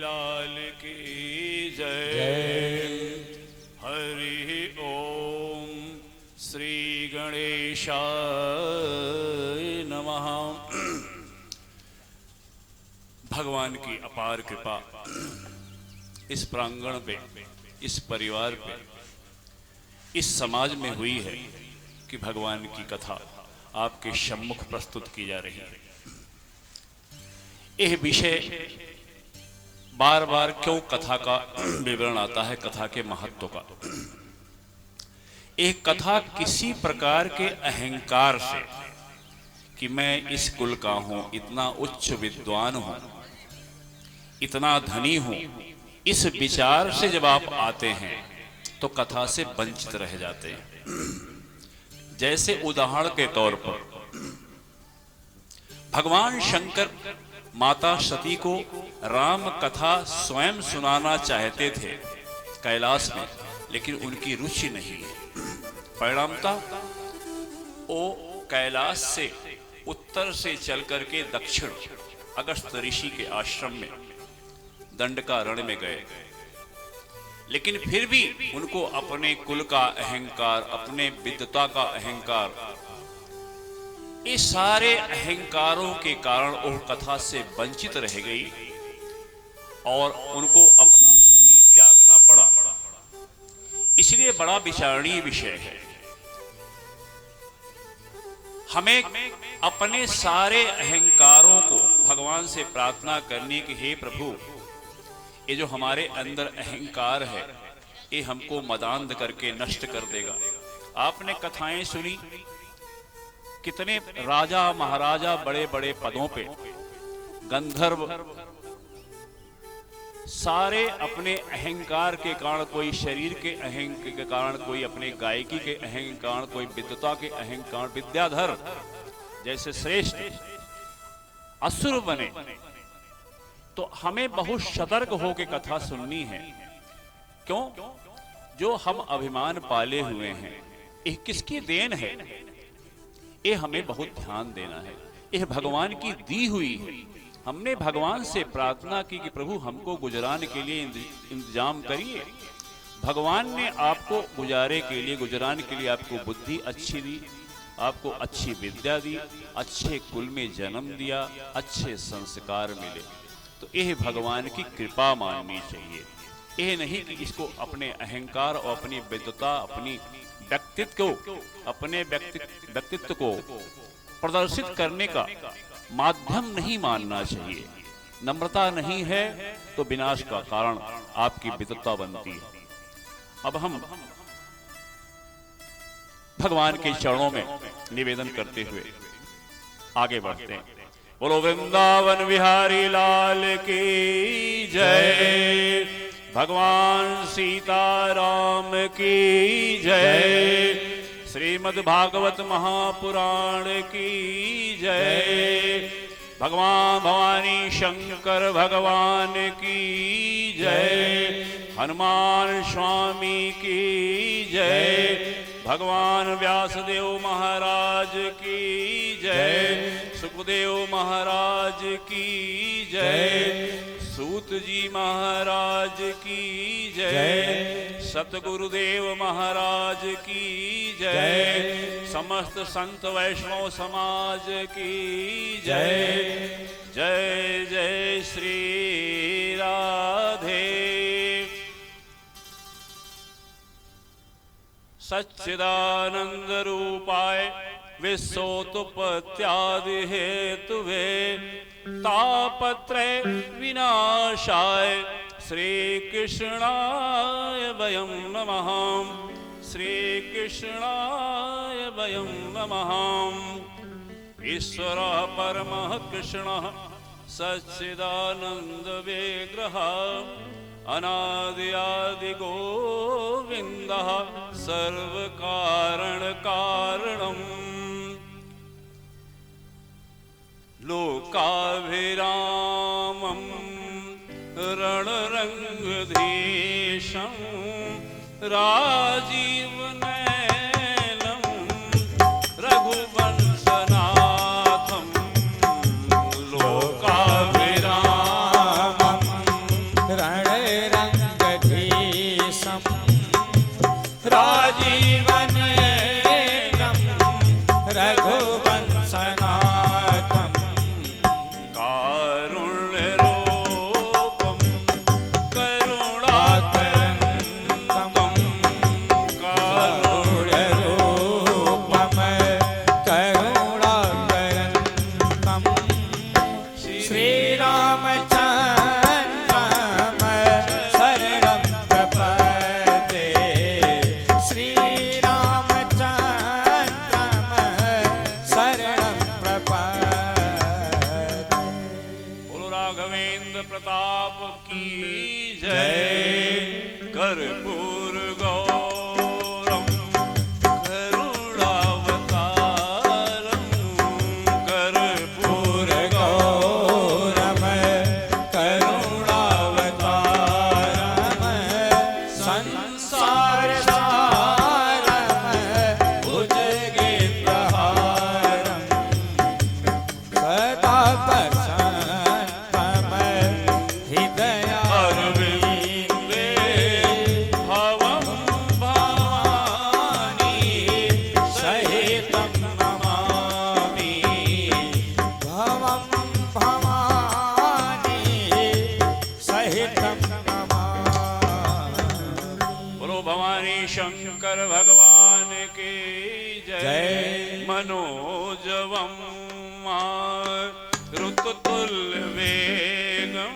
लाल की जय। हरि ओम। श्री गणेशाय नमः। भगवान की अपार कृपा इस प्रांगण पे, इस परिवार पे, इस समाज में हुई है कि भगवान की कथा आपके सम्मुख प्रस्तुत की जा रही है। यह विषय बार बार क्यों कथा का विवरण आता है, कथा के महत्व का। एक कथा किसी प्रकार के अहंकार से कि मैं इस कुल का हूं, इतना उच्च विद्वान हूं, इतना धनी हूं, इस विचार से जब आप आते हैं तो कथा से वंचित रह जाते हैं। जैसे उदाहरण के तौर पर भगवान शंकर माता सती को राम कथा स्वयं सुनाना चाहते थे कैलाश में, लेकिन उनकी रुचि नहीं है। परिणामतः वो कैलाश से उत्तर से चल करके दक्षिण अगस्त्य ऋषि के आश्रम में दंडकारण्य में गए। लेकिन फिर भी उनको अपने कुल का अहंकार, अपने विद्वता का अहंकार, ये सारे अहंकारों के कारण वो कथा से वंचित रह गई और उनको अपना शरीर त्यागना पड़ा। इसलिए बड़ा विचारणीय विषय है। हमें अपने सारे अहंकारों को भगवान से प्रार्थना करनी कि हे प्रभु, ये जो हमारे अंदर अहंकार है ये हमको मदांध करके नष्ट कर देगा। आपने कथाएं सुनी, कितने राजा महाराजा बड़े बड़े पदों पे, गंधर्व, सारे अपने अहंकार के कारण, कोई शरीर के अहंकार के कारण, कोई अपने गायकी के अहंकार, कोई विद्वता के अहंकार, विद्याधर जैसे श्रेष्ठ असुर बने। तो हमें बहुत सतर्क होकर कथा सुननी है। क्यों? जो हम अभिमान पाले हुए हैं, ये किसकी देन है, ये हमें बहुत ध्यान देना है। यह भगवान की दी हुई है। हमने भगवान से प्रार्थना की कि प्रभु हमको गुजरान के लिए इंतजाम करिए। भगवान ने आपको गुजारे के लिए, गुजरान के लिए आपको बुद्धि अच्छी दी, आपको अच्छी विद्या दी, अच्छे कुल में जन्म दिया, अच्छे संस्कार मिले। तो यह भगवान की कृपा माननी चाहिए। यह नहीं कि इसको अपने अहंकार और अपनी विद्वता, अपनी व्यक्तित्व को प्रदर्शित करने का माध्यम नहीं मानना चाहिए। नम्रता नहीं है तो विनाश का कारण आपकी विद्वता बनती है। अब हम भगवान के चरणों में निवेदन करते हुए आगे बढ़ते हैं। बोलो वृंदावन बिहारी लाल की जय। भगवान सीताराम की जय। श्रीमद् भागवत महापुराण की जय। भगवान भवानी शंकर भगवान की जय। हनुमान स्वामी की जय। भगवान व्यासदेव महाराज की जय। सुखदेव महाराज की जय। सूत जी महाराज की जय। सतगुरुदेव महाराज की जय। समस्त संत वैष्णव समाज की जय। जय जय श्री राधे। सच्चिदानंद रूपाय विश्वोत्पत्त्यादि हेतुवे तापत्रय विनाशाय श्री कृष्णाय वयं नमः। श्री कृष्णाय वयं नमः। ईश्वरः परमः कृष्णः सच्चिदानंद विग्रहः अनादि आदि गोविंदः सर्वकारण कारणम् लोकाभिरामं रणरंगधीशं राजीवनयनं रघुवंशनाथं लोकाभिरामं की जय। कर्पूर गौरम करुणावतारम कर्पूर गौरम करुणावतारम संसार सारम भुजगेन्द्रहारम सदा प्रसन्नम अरविंदे भवं भवानी सहितं नमामि भवं भवानी सहितं नमामि। बोलो भवानी शंकर भगवान के जय। जय। मनोजवं मारुततुल्य वेगं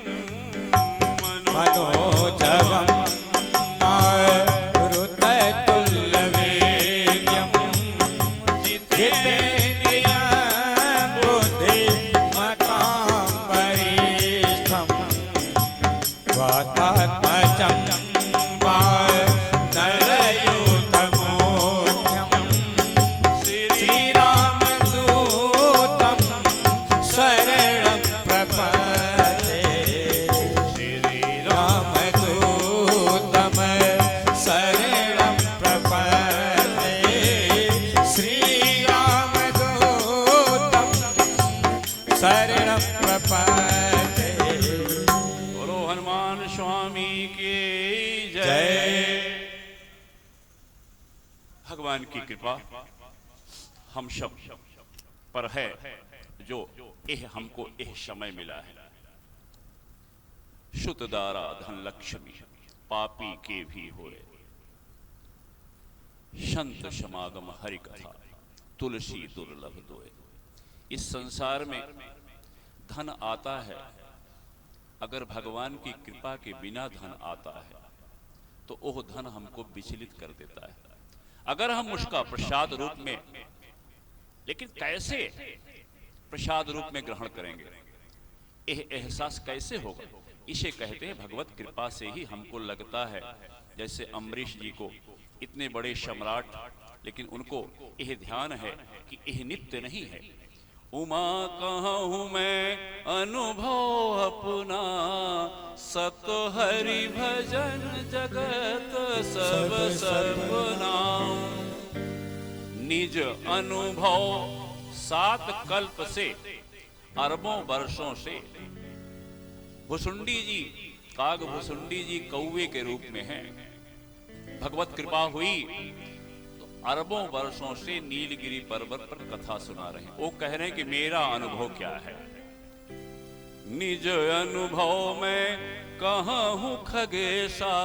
मनोजवं मारुततुल्यवेगं जितेन्द्रियं बुद्धिमतां वरिष्ठं वातात्मजं वानरयूथमोऽन्यं श्रीरामदूतं शरणं प्रपद्ये। रामदूतं शरणं प्रपद्ये श्रीरामदूतं शरणं प्रपद्ये। बोलो हनुमान स्वामी के जय। जय। भगवान की कृपा हम सब पर है, जो यह हमको यह समय मिला है। शुत दारा धन लक्ष्मी पापी के भी होए। संत समागम हरि कथा तुलसी दुर्लभ दोए। इस संसार में धन आता है, अगर भगवान की कृपा के बिना धन आता है तो वह धन हमको विचलित कर देता है। अगर हम उसका प्रसाद रूप में, लेकिन कैसे प्रसाद रूप में ग्रहण करेंगे, यह एहसास कैसे होगा? इसे कहते हैं भगवत कृपा से ही हमको लगता है। जैसे अम्बरीश जी को इतने बड़े सम्राट, लेकिन उनको यह ध्यान है कि यह नित्य नहीं है। उमा कहूँ मैं अनुभव अपना, सत हरि भजन जगत सब सर्वनाम। निज अनुभव 7 कल्प से, अरबों वर्षों से भुसुंडी जी, काग भुसुंडी जी कौवे के रूप में हैं। भगवत कृपा हुई तो अरबों वर्षों से नीलगिरी पर्वत पर कथा सुना रहे हैं। वो कह रहे हैं कि मेरा अनुभव क्या है। निज अनुभव में कहूँ खगेशा,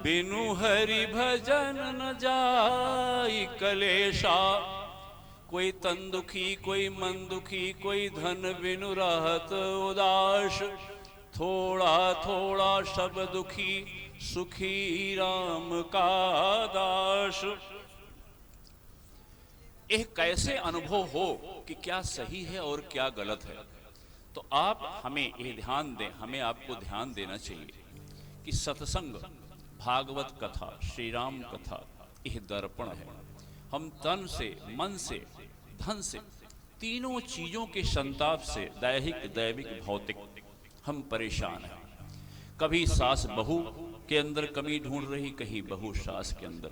बिनु हरि भजन न जाई कलेशा। कोई तन दुखी, कोई मन दुखी, कोई धन बिनु रहत उदास। थोड़ा थोड़ा सब दुखी, सुखी राम का दास। यह कैसे अनुभव हो कि क्या सही है और क्या गलत है? तो आप हमें यह ध्यान दें, हमें आपको ध्यान देना चाहिए कि सत्संग, भागवत कथा, श्री राम कथा यह दर्पण है। हम तन से, मन से, धन से, तीनों चीजों के संताप से, दैहिक दैविक भौतिक हम परेशान हैं। कभी सास बहू के अंदर कमी ढूंढ रही, कहीं बहू सास के अंदर,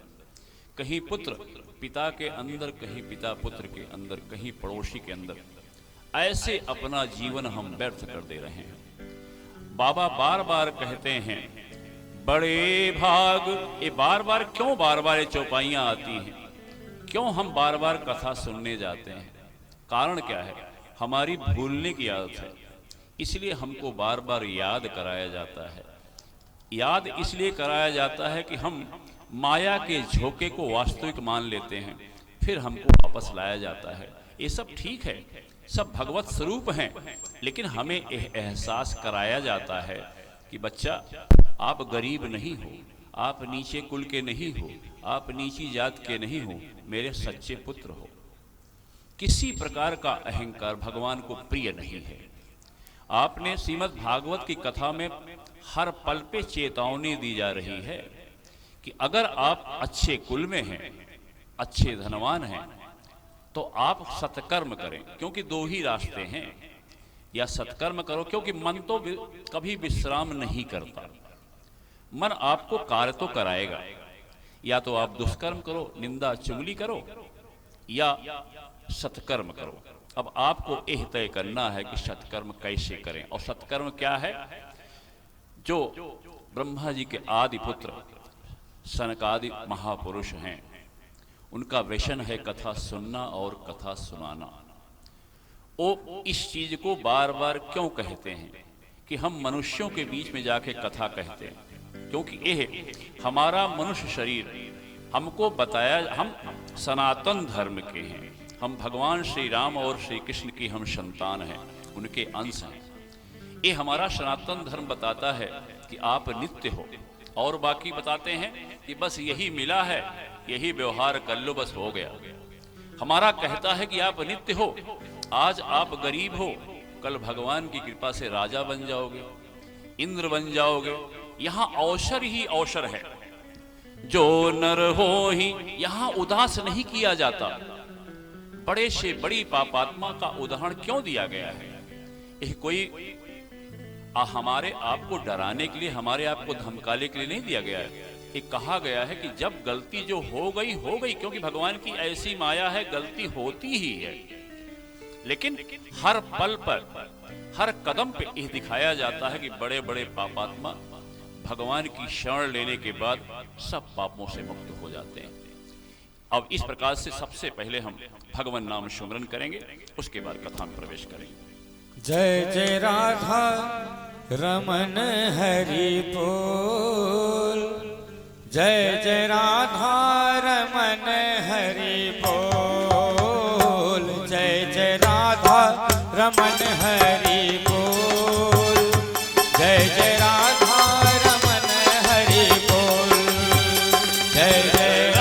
कहीं पुत्र पिता के अंदर, कहीं पिता पुत्र के अंदर, कहीं पड़ोसी के अंदर। ऐसे अपना जीवन हम व्यर्थ कर दे रहे हैं। बाबा बार बार कहते हैं बड़े भाग। ये बार बार क्यों ये चौपाइयां आती हैं? क्यों हम बार बार कथा सुनने जाते हैं? कारण क्या है? हमारी भूलने की आदत है, इसलिए हमको बार बार याद कराया जाता है। याद इसलिए कराया जाता है कि हम माया के झोंके को वास्तविक मान लेते हैं, फिर हमको वापस लाया जाता है। ये सब ठीक है, सब भगवत स्वरूप हैं, लेकिन हमें यह एहसास कराया जाता है कि बच्चा, आप गरीब नहीं हो, आप नीचे कुल के नहीं हो, आप नीची जात के नहीं हो, मेरे सच्चे पुत्र हो। किसी प्रकार का अहंकार भगवान को प्रिय नहीं है। आपने श्रीमद् भागवत की कथा में हर पल पे चेतावनी दी जा रही है कि अगर आप अच्छे कुल में हैं, अच्छे धनवान हैं, तो आप सत्कर्म करें, क्योंकि दो ही रास्ते हैं। या सत्कर्म करो, क्योंकि मन तो कभी विश्राम नहीं करता, मन आपको कार्य तो कराएगा। या तो आप दुष्कर्म करो, निंदा चुगली करो, या सत्कर्म करो। अब आपको यह तय करना है कि सत्कर्म कैसे करें। और सत्कर्म क्या है? जो ब्रह्मा जी के आदि पुत्र सनकादि महापुरुष हैं, उनका व्यसन है कथा सुनना और कथा सुनाना। वो इस चीज को बार बार क्यों कहते हैं कि हम मनुष्यों के बीच में जाके कथा कहते हैं? क्योंकि यह हमारा मनुष्य शरीर हमको बताया, हम सनातन धर्म के हैं, हम भगवान श्री राम और श्री कृष्ण की हम संतान हैं, उनके अंश हैं। ये हमारा सनातन धर्म बताता है कि आप नित्य हो, और बाकी बताते हैं कि बस यही मिला है, यही व्यवहार कर लो, बस हो गया। हमारा कहता है कि आप नित्य हो, आज आप गरीब हो, कल भगवान की कृपा से राजा बन जाओगे, इंद्र बन जाओगे। यहाँ अवसर ही अवसर है, जो नर हो ही। यहाँ उदास नहीं किया जाता। बड़े से बड़ी पापात्मा का उदाहरण क्यों दिया गया है? यह कोई हमारे आप को डराने के लिए, हमारे आप को धमकाने के लिए नहीं दिया गया है। ये कहा गया है कि जब गलती जो हो गई हो गई, क्योंकि भगवान की ऐसी माया है, गलती होती ही है। लेकिन हर पल पर, हर कदम पे यह दिखाया जाता है कि बड़े बड़े पापात्मा भगवान की शरण लेने के बाद सब पापों से मुक्त हो जाते हैं। अब इस प्रकार से सबसे पहले हम भगवान नाम सुमरन करेंगे, उसके बाद कथा में प्रवेश करेंगे। जय जय राधा रमन हरि बोल, जय जय राधा रमन हरि बोल, जय जय राधा रमन हरि बोल, जय जय राधा रमन हरि बोल, जय जय